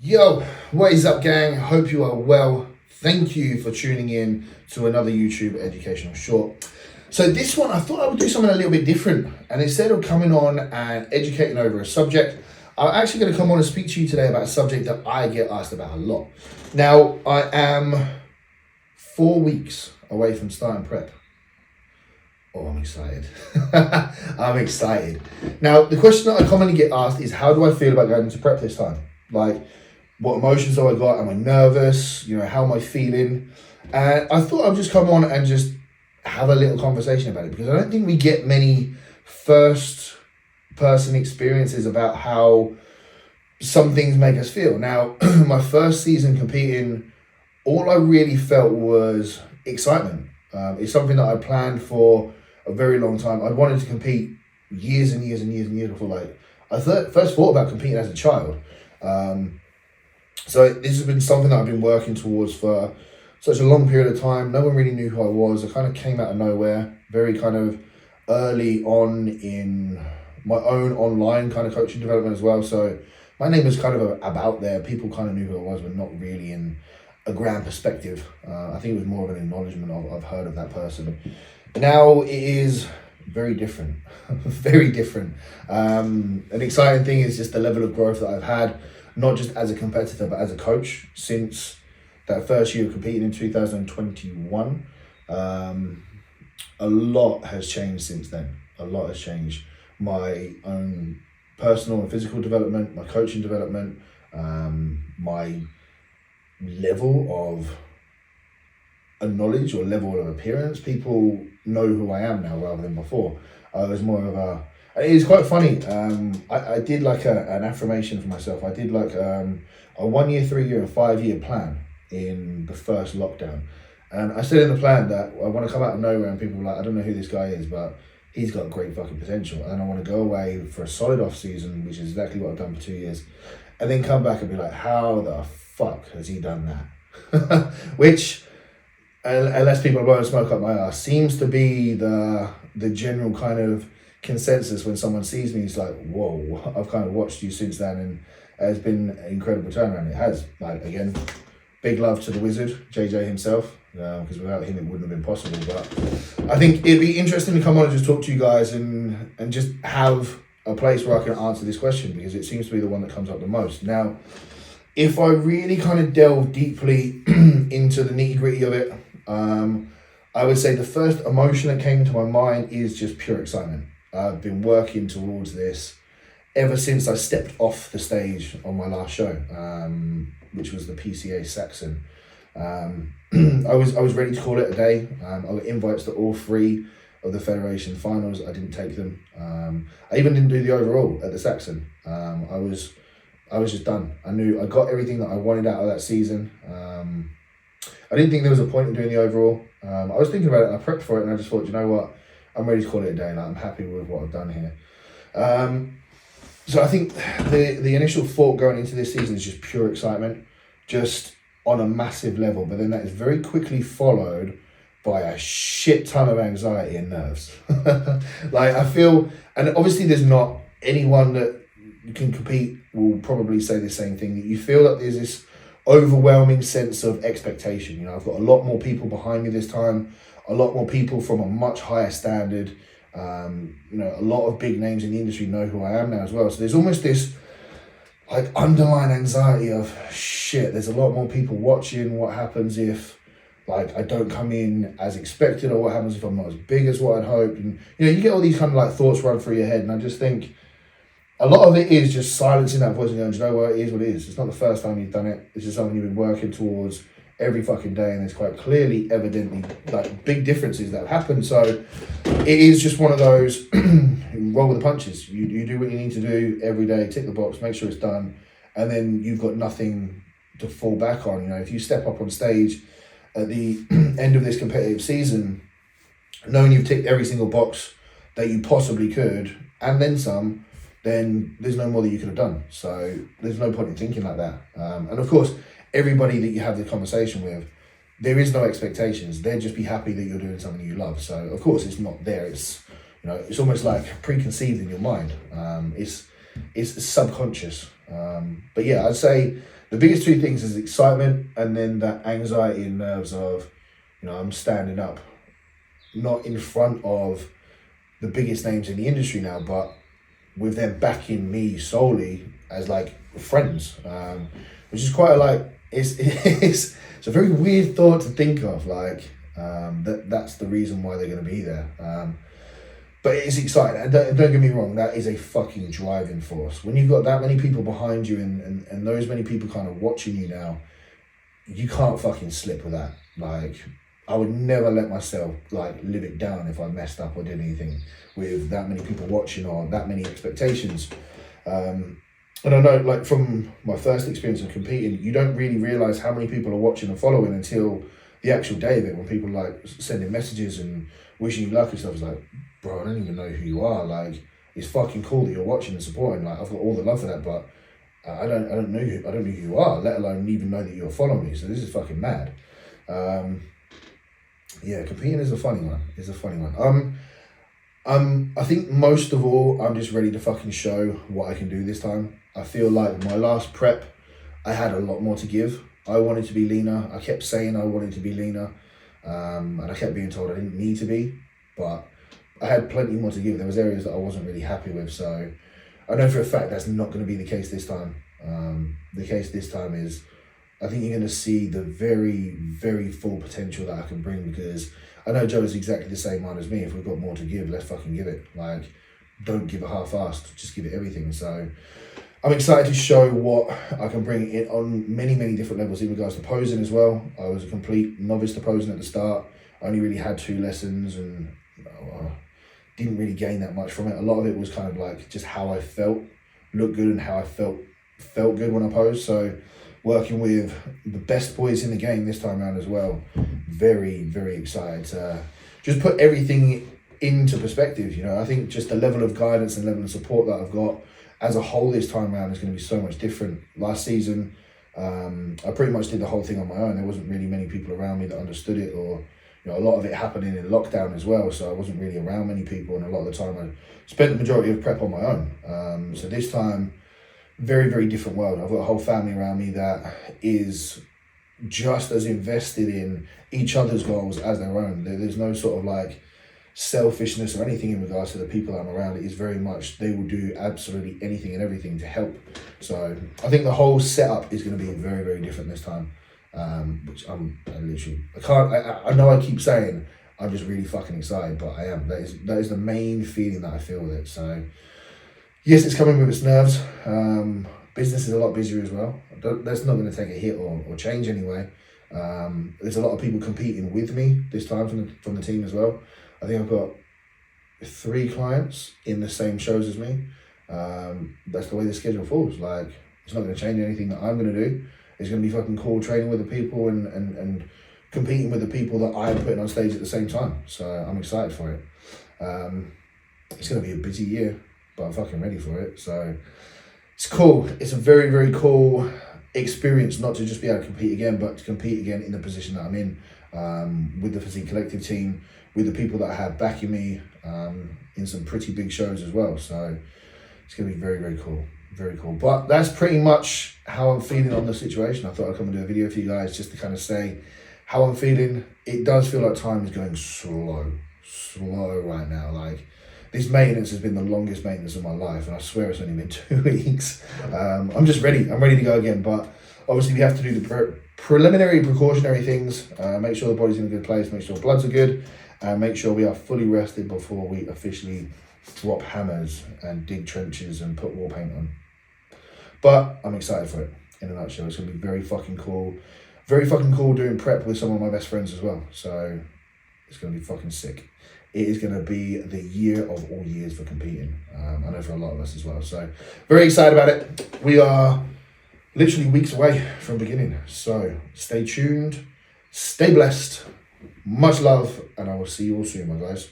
Yo, what is up, gang? Hope you are well. Thank you for tuning in to another YouTube educational short. So this one, I thought I would do something a little bit different. And instead of coming on and educating over a subject, I'm actually going to come on and speak to you today about a subject that I get asked about a lot. Now, I am 4 weeks away from starting prep. Oh, I'm excited. I'm excited. Now, the question that I commonly get asked is, how do I feel about going into prep this time? Like, what emotions have I got? Am I nervous? How am I feeling? And I thought I'd just come on and just have a little conversation about it, because I don't think we get many first person experiences about how some things make us feel. Now, my first season competing, all I really felt was excitement. It's something that I planned for a very long time. I wanted to compete years and years and years and years before. I first thought about competing as a child. So this has been something that I've been working towards for such a long period of time. No one really knew who I was. I kind of came out of nowhere, very kind of early on in my own online kind of coaching development as well. So my name was kind of about there. People kind of knew who I was, but not really in a grand perspective. I think it was more of an acknowledgement of I've heard of that person. Now it is very different, very different. An exciting thing is just the level of growth that I've had, not just as a competitor, but as a coach since that first year of competing in 2021. A lot has changed since then. A lot has changed. My own personal and physical development, my coaching development, my level of a knowledge or level of appearance. People know who I am now rather than before. I was more of a... It is quite funny. I did like an affirmation for myself. I did like a 1 year, 3 year, and 5 year plan in the first lockdown. And I said in the plan that I want to come out of nowhere and people were like, I don't know who this guy is, but he's got great fucking potential. And I want to go away for a solid off season, which is exactly what I've done for 2 years. And then come back and be like, how the fuck has he done that? Which, unless people are blowing smoke up my ass, seems to be the general kind of consensus when someone sees me. It's like, whoa, I've kind of watched you since then, and it's been an incredible turnaround. It has. Again, big love to the wizard, JJ himself, because without him it wouldn't have been possible. But I think it'd be interesting to come on and just talk to you guys and just have a place where I can answer this question, because it seems to be the one that comes up the most. Now, if I really kind of delve deeply into the nitty gritty of it, I would say the first emotion that came to my mind is just pure excitement. I've been working towards this ever since I stepped off the stage on my last show, which was the PCA Saxon. I was ready to call it a day. I got invites to all 3 of the Federation finals. I didn't take them. I even didn't do the overall at the Saxon. I was just done. I knew I got everything that I wanted out of that season. I didn't think there was a point in doing the overall. I was thinking about it and I prepped for it, and I just thought, you know what? I'm ready to call it a day. I'm happy with what I've done here. So I think the initial thought going into this season is just pure excitement, just on a massive level. But then that is very quickly followed by a shit ton of anxiety and nerves. I feel, and obviously there's not anyone that can compete will probably say the same thing, that you feel that there's this overwhelming sense of expectation. I've got a lot more people behind me this time, a lot more people from a much higher standard. A lot of big names in the industry know who I am now as well. So there's almost this underlying anxiety of shit. There's a lot more people watching. What happens if I don't come in as expected, or what happens if I'm not as big as what I'd hoped? And you get all these kind of thoughts run through your head, and I just think a lot of it is just silencing that voice and going, do you know what, it is what it is. It's not the first time you've done it. This is something you've been working towards every fucking day, and there's quite clearly, evidently, big differences that have happened. So it is just one of those roll with the punches. You do what you need to do every day, tick the box, make sure it's done, and then you've got nothing to fall back on. If you step up on stage at the end of this competitive season, knowing you've ticked every single box that you possibly could, and then some, then there's no more that you could have done. So there's no point in thinking like that. And of course, everybody that you have the conversation with, there is no expectations. They'll just be happy that you're doing something you love. So of course it's not there. It's it's almost like preconceived in your mind. It's subconscious. But yeah, I'd say the biggest two things is excitement and then that anxiety and nerves of, I'm standing up, not in front of the biggest names in the industry now, but with them backing me solely as like friends, which is quite it's a very weird thought to think of, like that's the reason why they're going to be there. But it's exciting, and don't get me wrong, that is a fucking driving force. When you've got that many people behind you and those many people kind of watching you now, you can't fucking slip with that. Like, I would never let myself like live it down if I messed up or did anything with that many people watching or that many expectations. And I know, like, from my first experience of competing, you don't really realise how many people are watching and following until the actual day of it, when people like sending messages and wishing you luck and stuff. It's like, bro, I don't even know who you are. Like, it's fucking cool that you're watching and supporting. Like, I've got all the love for that, but I don't know who you are, let alone even know that you're following me. So this is fucking mad. Yeah, competing is a funny one. It's a funny one. I think most of all, I'm just ready to fucking show what I can do this time. I feel like my last prep, I had a lot more to give. I wanted to be leaner. I kept saying I wanted to be leaner, and I kept being told I didn't need to be, but I had plenty more to give. There was areas that I wasn't really happy with, so I know for a fact that's not going to be the case this time. The case this time is, I think you're going to see the very, very full potential that I can bring, because I know Joe is exactly the same mind as me. If we've got more to give, let's fucking give it. Like, don't give it half-assed, just give it everything. So I'm excited to show what I can bring in on many, many different levels in regards to posing as well. I was a complete novice to posing at the start. I only really had 2 lessons and didn't really gain that much from it. A lot of it was kind of like just how I felt, looked good, and how I felt good when I posed. So working with the best boys in the game this time around as well. Very, very excited to just put everything into perspective. I think just the level of guidance and level of support that I've got as a whole this time around is going to be so much different. Last season, I pretty much did the whole thing on my own. There wasn't really many people around me that understood it, or a lot of it happening in lockdown as well, so I wasn't really around many people, and a lot of the time I spent the majority of prep on my own. So this time, very, very different world. I've got a whole family around me that is just as invested in each other's goals as their own. There's no sort of like selfishness or anything in regards to the people I'm around. It is very much, they will do absolutely anything and everything to help. So I think the whole setup is going to be very, very different this time. Which I know I keep saying I'm just really fucking excited, but I am. That is the main feeling that I feel with it. So yes, it's coming with its nerves. Business is a lot busier as well. That's not going to take a hit or change anyway. There's a lot of people competing with me this time from the team as well. I think I've got 3 clients in the same shows as me. That's the way the schedule falls. Like, it's not going to change anything that I'm going to do. It's going to be fucking cool training with the people and competing with the people that I'm putting on stage at the same time. So I'm excited for it. It's going to be a busy year, but I'm fucking ready for it. So it's cool. It's a very, very cool experience, not to just be able to compete again, but to compete again in the position that I'm in, with the Physique Collective team, with the people that I have backing me, in some pretty big shows as well. So it's going to be very, very cool. Very cool. But that's pretty much how I'm feeling on the situation. I thought I'd come and do a video for you guys just to kind of say how I'm feeling. It does feel like time is going slow right now. Like, this maintenance has been the longest maintenance of my life, and I swear it's only been 2 weeks. I'm just ready. I'm ready to go again. But obviously we have to do the preliminary precautionary things. Make sure the body's in a good place. Make sure bloods are good. And make sure we are fully rested before we officially drop hammers and dig trenches and put wall paint on. But I'm excited for it, in a nutshell. It's going to be very fucking cool. Very fucking cool doing prep with some of my best friends as well. So it's going to be fucking sick. It is going to be the year of all years for competing. I know for a lot of us as well. So very excited about it. We are literally weeks away from beginning. So stay tuned. Stay blessed. Much love. And I will see you all soon, my guys.